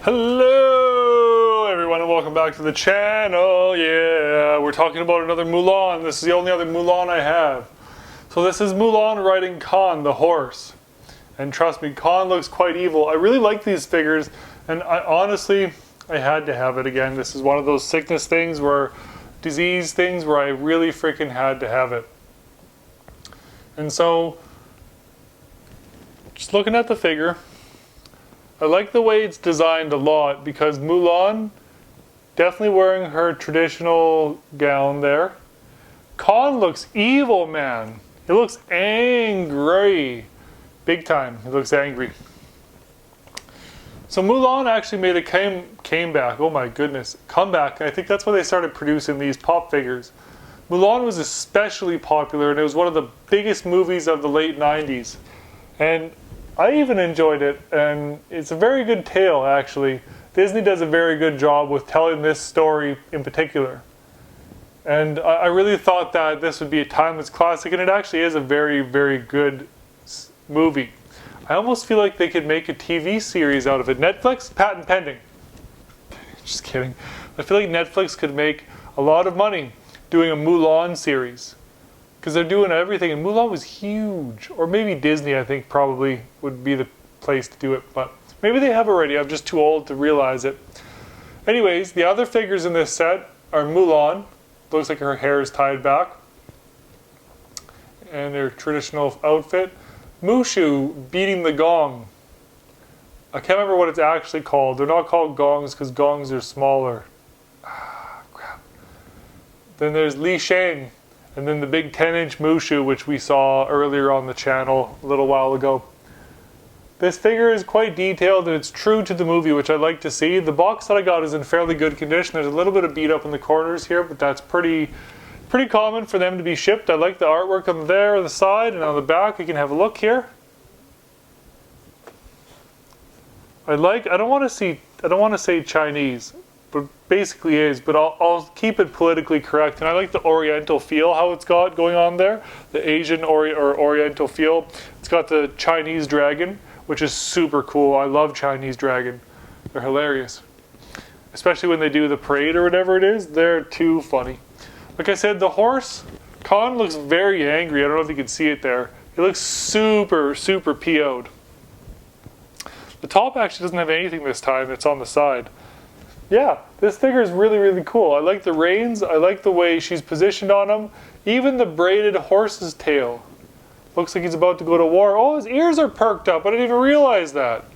Hello everyone and welcome back to the channel. Yeah, we're talking about another Mulan. This is the only other Mulan I have. So this is Mulan riding Khan, the horse. And trust me, Khan looks quite evil. I really like these figures, and honestly, I had to have it again. This is one of those sickness things disease things where I really freaking had to have it. And so, just looking at the figure, I like the way it's designed a lot because Mulan, definitely wearing her traditional gown there. Khan looks evil, man. He looks angry. Big time, he looks angry. So Mulan actually made a comeback. Oh my goodness, comeback. I think that's when they started producing these pop figures. Mulan was especially popular, and it was one of the biggest movies of the late 90s. And I even enjoyed it, and it's a very good tale, actually. Disney does a very good job with telling this story in particular. And I really thought that this would be a timeless classic, and it actually is a very, very good movie. I almost feel like they could make a TV series out of it. Netflix, patent pending. Just kidding. I feel like Netflix could make a lot of money doing a Mulan series, because they're doing everything, and Mulan was huge. Or maybe Disney, I think, probably would be the place to do it, but maybe they have already. I'm just too old to realize it. Anyways, the other figures in this set are Mulan. Looks like her hair is tied back, and their traditional outfit. Mushu beating the gong. I can't remember what it's actually called. They're not called gongs because gongs are smaller. Crap. Then there's Li Shang, and then the big 10-inch Mushu, which we saw earlier on the channel a little while ago. This figure is quite detailed, and it's true to the movie, which I like to see. The box that I got is in fairly good condition. There's a little bit of beat up in the corners here, but that's pretty common for them to be shipped. I like the artwork on there, on the side, and on the back. You can have a look here. I don't want to say Chinese, but basically is, but I'll keep it politically correct. And I like the Oriental feel, how it's got going on there. The Asian or Oriental feel. It's got the Chinese dragon, which is super cool. I love Chinese dragon. They're hilarious. Especially when they do the parade or whatever it is. They're too funny. Like I said, the horse, Khan looks very angry. I don't know if you can see it there. He looks super, super PO'd. The top actually doesn't have anything this time. It's on the side. Yeah, this figure is really, really cool. I like the reins. I like the way she's positioned on him. Even the braided horse's tail. Looks like he's about to go to war. Oh, his ears are perked up. I didn't even realize that.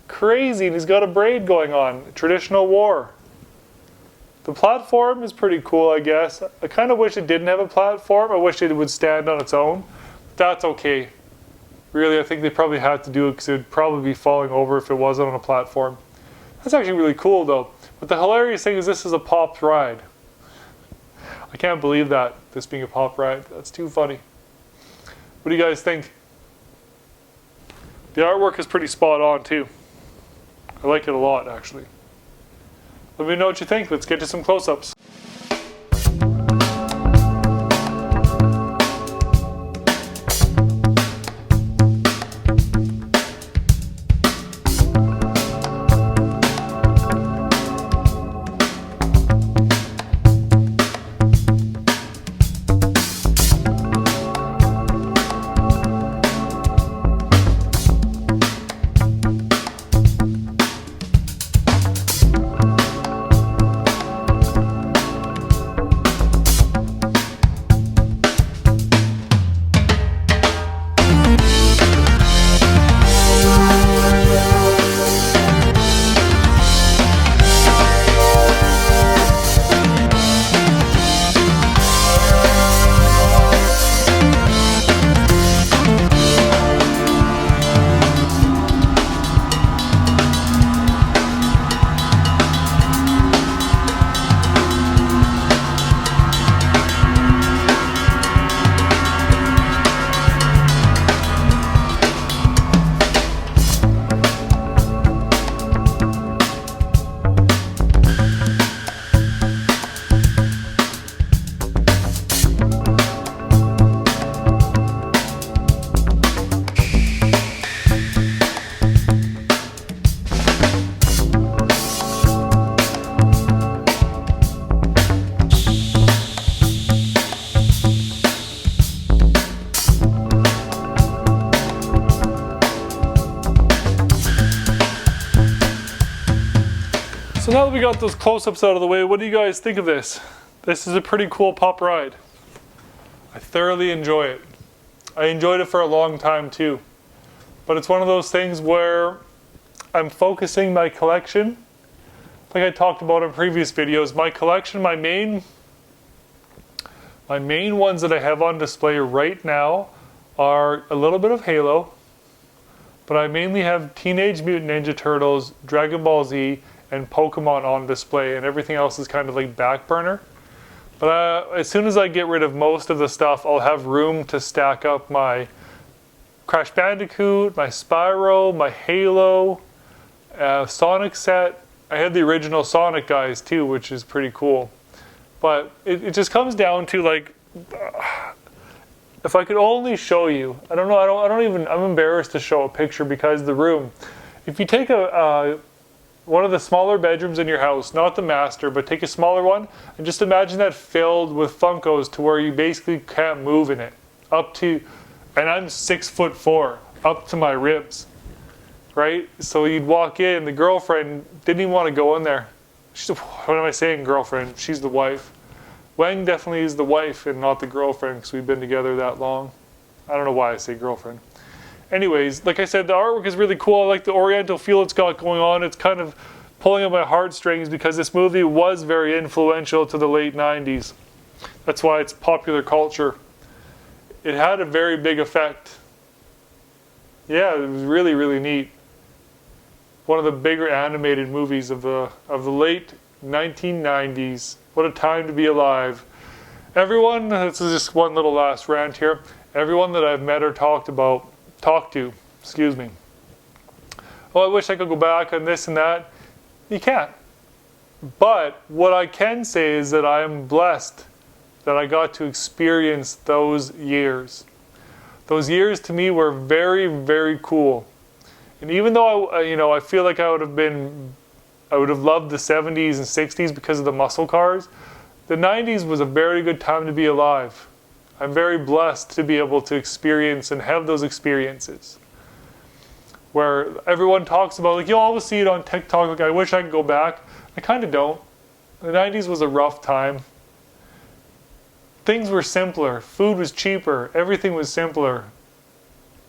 Crazy, and he's got a braid going on. Traditional war. The platform is pretty cool, I guess. I kind of wish it didn't have a platform. I wish it would stand on its own. That's okay. Really, I think they probably had to do it because it would probably be falling over if it wasn't on a platform. That's actually really cool, though. But the hilarious thing is this is a popped ride. I can't believe that, this being a pop ride. That's too funny. What do you guys think? The artwork is pretty spot on, too. I like it a lot, actually. Let me know what you think. Let's get to some close-ups. So now that we got those close-ups out of the way, what do you guys think of this? This is a pretty cool pop ride. I thoroughly enjoy it. I enjoyed it for a long time too. But it's one of those things where I'm focusing my collection. Like I talked about in previous videos, my collection, my main ones that I have on display right now are a little bit of Halo, but I mainly have Teenage Mutant Ninja Turtles, Dragon Ball Z, and Pokemon on display, and everything else is kind of like back burner. But as soon as I get rid of most of the stuff, I'll have room to stack up my Crash Bandicoot, my Spyro, my Halo, Sonic set. I had the original Sonic guys too, which is pretty cool. But it just comes down to like, if I could only show you, I don't know, I'm embarrassed to show a picture because the room. If you take one of the smaller bedrooms in your house, not the master, but take a smaller one, and just imagine that filled with Funkos to where you basically can't move in it. And I'm 6'4", up to my ribs, right? So you'd walk in, the girlfriend didn't even want to go in there. What am I saying, girlfriend? She's the wife. Wang definitely is the wife and not the girlfriend because we've been together that long. I don't know why I say girlfriend. Anyways, like I said, the artwork is really cool. I like the Oriental feel it's got going on. It's kind of pulling at my heartstrings because this movie was very influential to the late 90s. That's why it's popular culture. It had a very big effect. Yeah, it was really, really neat. One of the bigger animated movies of the late 1990s. What a time to be alive. Everyone, this is just one little last rant here. Everyone that I've met or talked to, excuse me. Oh, I wish I could go back on this and that. You can't. But what I can say is that I am blessed that I got to experience those years. Those years to me were very, very cool. And even though I feel like I would have loved the 70s and 60s because of the muscle cars, the 90s was a very good time to be alive. I'm very blessed to be able to experience and have those experiences. Where everyone talks about, like, you always see it on TikTok, like, I wish I could go back. I kind of don't. The 90s was a rough time. Things were simpler. Food was cheaper. Everything was simpler.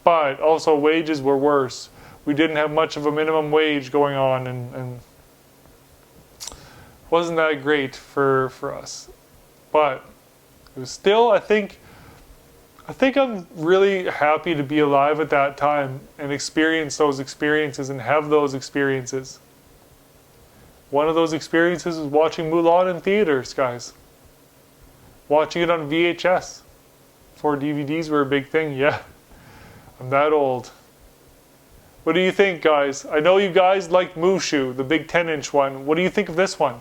But also wages were worse. We didn't have much of a minimum wage going on, and wasn't that great for us. But it was still, I think I'm really happy to be alive at that time and experience those experiences and have those experiences. One of those experiences was watching Mulan in theaters, guys. Watching it on VHS. Before DVDs were a big thing, yeah. I'm that old. What do you think, guys? I know you guys liked Mushu, the big 10-inch one. What do you think of this one?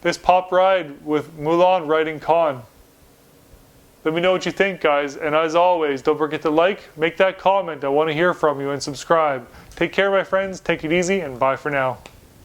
This pop ride with Mulan riding Khan. Let me know what you think, guys. And as always, don't forget to like, make that comment. I want to hear from you, and subscribe. Take care, my friends. Take it easy, and bye for now.